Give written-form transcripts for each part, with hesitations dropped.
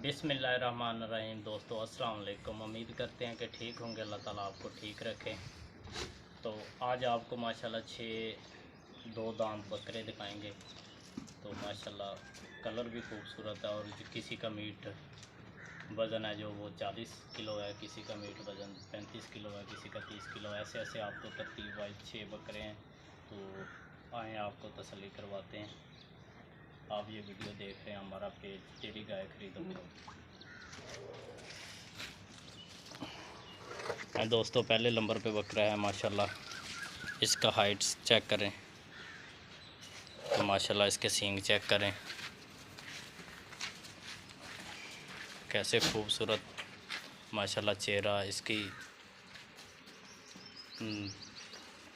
बिस्मिल्लाहिर्रहमानिर्रहीम। दोस्तों अस्सलाम वालेकुम। उम्मीद करते हैं कि ठीक होंगे, अल्लाह ताला आपको ठीक रखे। तो आज आपको माशाल्लाह 6 दो दांत बकरे दिखाएंगे। तो माशाल्लाह कलर भी खूबसूरत है और किसी का मीट वज़न है जो वो 40 किलो है, किसी का मीट वज़न 35 किलो है, किसी का 30 किलो। ऐसे ऐसे आपको तरतीब वाइज 6 बकरे हैं। तो आएँ आपको तसल्ली करवाते हैं। आप ये वीडियो देख रहे हैं हमारा पेज तेरी गाय खरीदो। दोस्तों पहले नंबर पे बकरा है माशाल्लाह। इसका हाइट्स चेक करें तो माशाल्लाह इसके सींग चेक करें, कैसे खूबसूरत माशाल्लाह चेहरा, इसकी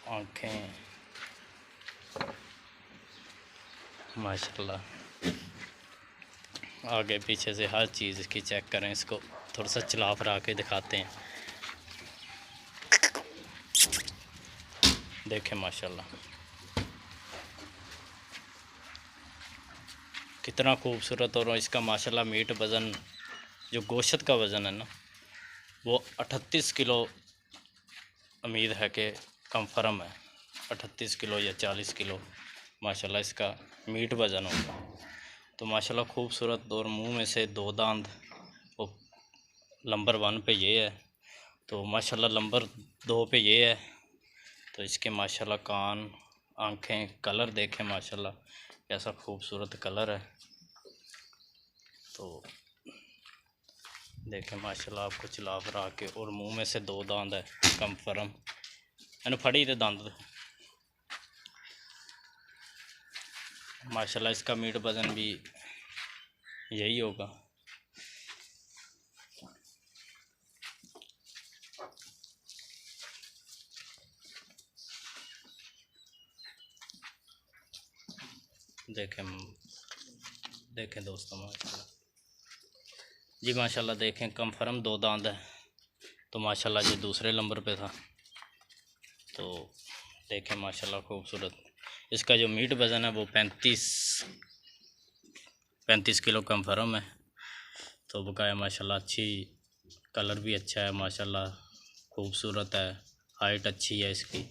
आँखें माशाल्लाह, आगे पीछे से हर चीज़ इसकी चेक करें। इसको थोड़ा सा चला फिरा के दिखाते हैं। देखें माशाल्लाह कितना खूबसूरत। और इसका माशाल्लाह मीट वज़न जो गोश्त का वज़न है ना वो 38 किलो उम्मीद है कि कंफर्म है। 38 किलो या 40 किलो माशाल्लाह इसका मीट वज़न होगा। तो माशाल्लाह खूबसूरत। और मुंह में से 2 दांत वो नंबर 1 पे ये है। तो माशाल्लाह नंबर 2 पे ये है। तो इसके माशाल्लाह कान, आँखें, कलर देखें माशाल्लाह कैसा खूबसूरत कलर है। तो देखें माशाल्लाह आपको चला फिरा के। और मुंह में से 2 दांत है कंफर्म। मैंने फड़ी थे दांत माशाल्लाह। इसका मीट वज़न भी यही होगा। देखें दोस्तों माशाल्लाह जी, माशाल्लाह देखें कंफर्म 2 दांत है। तो माशाल्लाह जो दूसरे नंबर पे था। तो देखें माशाल्लाह खूबसूरत। इसका जो मीट वज़न है वो 35 किलो कंफर्म है। तो बकाया माशाल्लाह अच्छी, कलर भी अच्छा है माशाल्लाह, खूबसूरत है, हाइट अच्छी है इसकी।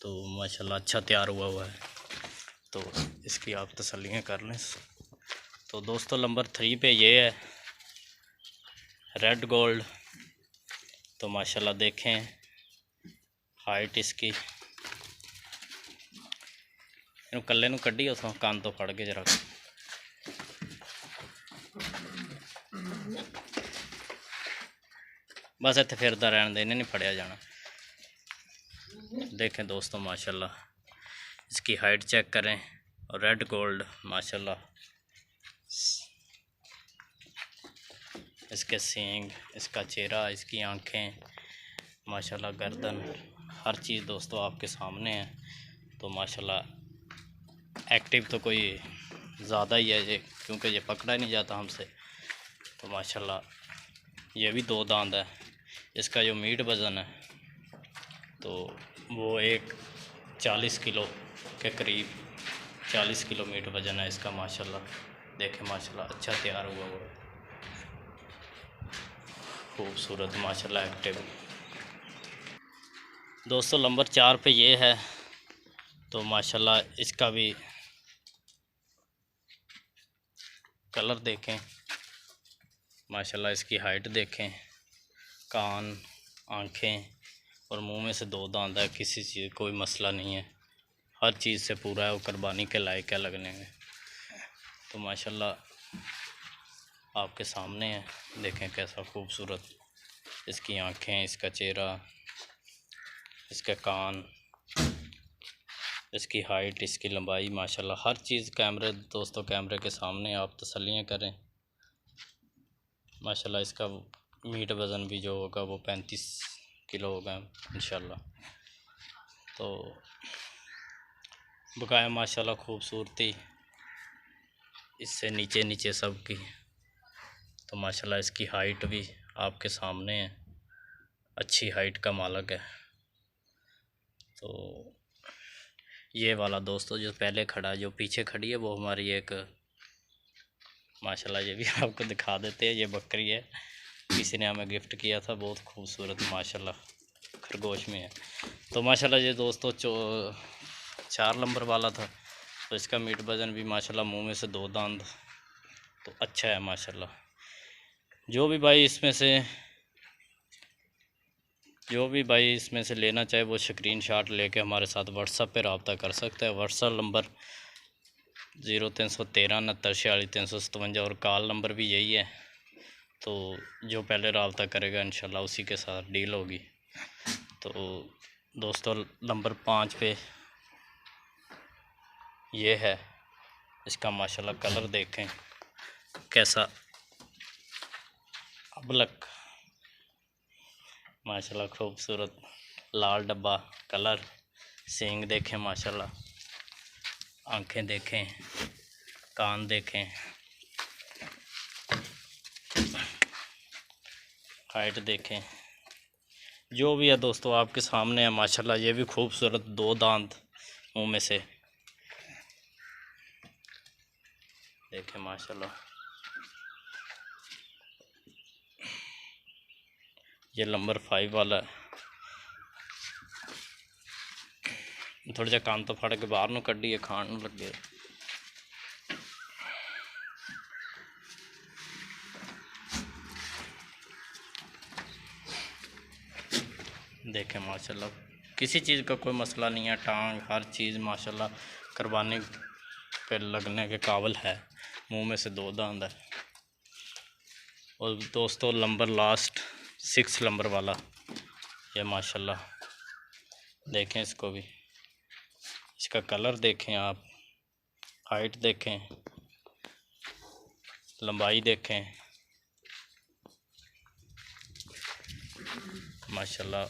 तो माशाल्लाह अच्छा तैयार हुआ है। तो इसकी आप तसल्लियाँ कर लें। तो दोस्तों नंबर 3 पे ये है रेड गोल्ड। तो माशाल्लाह देखें हाइट इसकी। इन कल्ले नूं कड्ढी उसों कान तो फड़ के जरा। बस इत्थे फिरदा रहने दे, इन्हें नहीं फड़िया जाना। देखें दोस्तों माशाल्लाह इसकी हाइट चेक करें। और रेड गोल्ड माशाल्लाह, इसके सींग, इसका चेहरा, इसकी आँखें माशाल्लाह, गर्दन, हर चीज़ दोस्तों आपके सामने है। तो माशाल्लाह एक्टिव तो कोई ज़्यादा ही है ये, क्योंकि ये पकड़ा नहीं जाता हमसे। तो माशाल्लाह ये भी 2 दांत है। इसका जो मीट वज़न है तो वो 40 किलो के करीब, 40 किलो मीट वज़न है इसका माशाल्लाह। देखें माशाल्लाह अच्छा तैयार हुआ है, खूबसूरत माशाल्लाह एक्टिव। दोस्तों नंबर 4 पे ये है। तो माशाल्लाह इसका भी कलर देखें माशाल्लाह, इसकी हाइट देखें, कान, आँखें और मुंह में से 2 दांत है। किसी चीज़ कोई मसला नहीं है, हर चीज़ से पूरा है। वो कुर्बानी के लायक है लगने में। तो माशाल्लाह आपके सामने है, देखें कैसा खूबसूरत इसकी आँखें, इसका चेहरा, इसके कान, इसकी हाइट, इसकी लंबाई माशाल्लाह हर चीज़ दोस्तों कैमरे के सामने आप तसल्लियाँ करें। माशाल्लाह इसका मीट वज़न भी जो होगा वो 35 किलो होगा इंशाल्लाह। तो बकाया माशाल्लाह खूबसूरती इससे नीचे नीचे सब की। तो माशाल्लाह इसकी हाइट भी आपके सामने है, अच्छी हाइट का मालक है। तो ये वाला दोस्तों जो पहले खड़ा, जो पीछे खड़ी है, वो हमारी एक माशाल्लाह ये भी आपको दिखा देते हैं। ये बकरी है, किसी ने हमें गिफ्ट किया था, बहुत खूबसूरत माशाल्लाह खरगोश में है। तो माशाल्लाह ये दोस्तों 4 नंबर वाला था, तो इसका मीट वज़न भी माशाल्लाह मुंह में से 2 दांत तो अच्छा है माशाल्लाह। जो भी भाई इसमें से लेना चाहे वो स्क्रीनशॉट लेके हमारे साथ व्हाट्सएप पे रब्ता कर सकता है। व्हाट्सएप नंबर 0313 69 46 357 और कॉल नंबर भी यही है। तो जो पहले रब्ता करेगा इंशाल्लाह उसी के साथ डील होगी। तो दोस्तों नंबर 5 पे ये है, इसका माशाल्लाह कलर देखें कैसा अबलक माशाल्लाह खूबसूरत लाल डब्बा कलर। सींग देखें माशाल्लाह, आंखें देखें, कान देखें, हाइट देखें, जो भी है दोस्तों आपके सामने है माशाल्लाह। ये भी खूबसूरत 2 दांत मुंह में से देखें माशाल्लाह। ये नंबर 5 वाला है। थोड़ा जा कान तो फाड़ के बाहर नूं कड्ढी खाण नूं लगे। देखें माशाल्लाह, किसी चीज़ का कोई मसला नहीं है। टांग हर चीज़ माशाल्लाह कुर्बानी पे लगने के काबिल है। मुंह में से 2 दांत है। और दोस्तों नंबर लास्ट 6 नंबर वाला ये माशाल्लाह देखें, इसको भी, इसका कलर देखें आप, हाइट देखें, लंबाई देखें माशाल्लाह,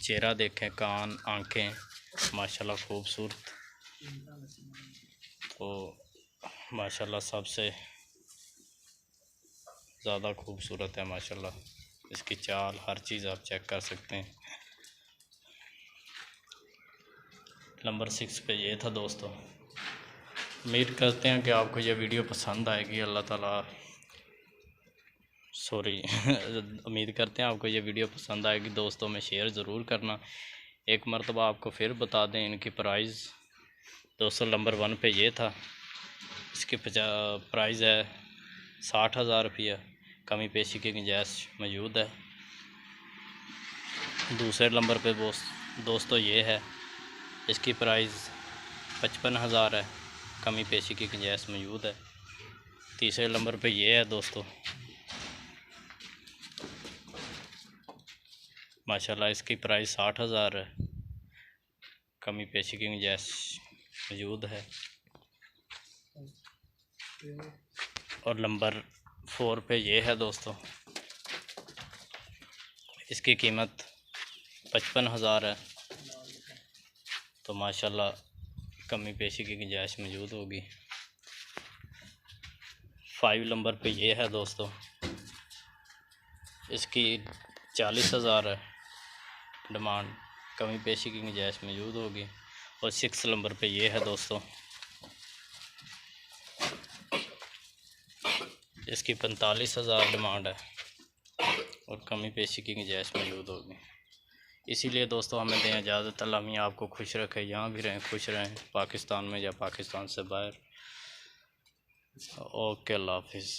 चेहरा देखें, कान, आंखें माशाल्लाह खूबसूरत। तो माशाल्लाह सबसे ज़्यादा खूबसूरत है माशाल्लाह। इसकी चाल हर चीज़ आप चेक कर सकते हैं। नंबर 6 पे ये था दोस्तों। उम्मीद करते हैं कि आपको ये वीडियो पसंद आएगी। अल्लाह ताला उम्मीद करते हैं आपको ये वीडियो पसंद आएगी। दोस्तों में शेयर ज़रूर करना। एक मरतबा आपको फिर बता दें इनकी प्राइस। दोस्तों नंबर 1 पे ये था, इसकी प्राइस है 60,000 रुपया, कमी पेशी की गुंजाइश मौजूद है। दूसरे नंबर पे दोस्तों ये है, इसकी प्राइस 55,000 है, कमी पेशी की गुंजाइश मौजूद है। तीसरे नंबर पे ये है दोस्तों माशाल्लाह, इसकी प्राइस 60,000 है, कमी पेशी की गुंजाइश मौजूद है। और नंबर 4 पे ये है दोस्तों, इसकी कीमत 55,000 है। तो माशाल्लाह कमी पेशी की गुंजाइश मौजूद होगी। 5 नंबर पे ये है दोस्तों, इसकी 40,000 है डिमांड, कमी पेशी की गुंजाइश मौजूद होगी। और 6 नंबर पे ये है दोस्तों, इसकी 45,000 डिमांड है और कमी पेशी की गुंजाइश मौजूद होगी। इसीलिए दोस्तों हमें दें इजाज़त। अल्लाह मियां आपको खुश रखे, यहाँ भी रहें, खुश रहें, पाकिस्तान में या पाकिस्तान से बाहर। ओके, अल्लाह हाफिज़।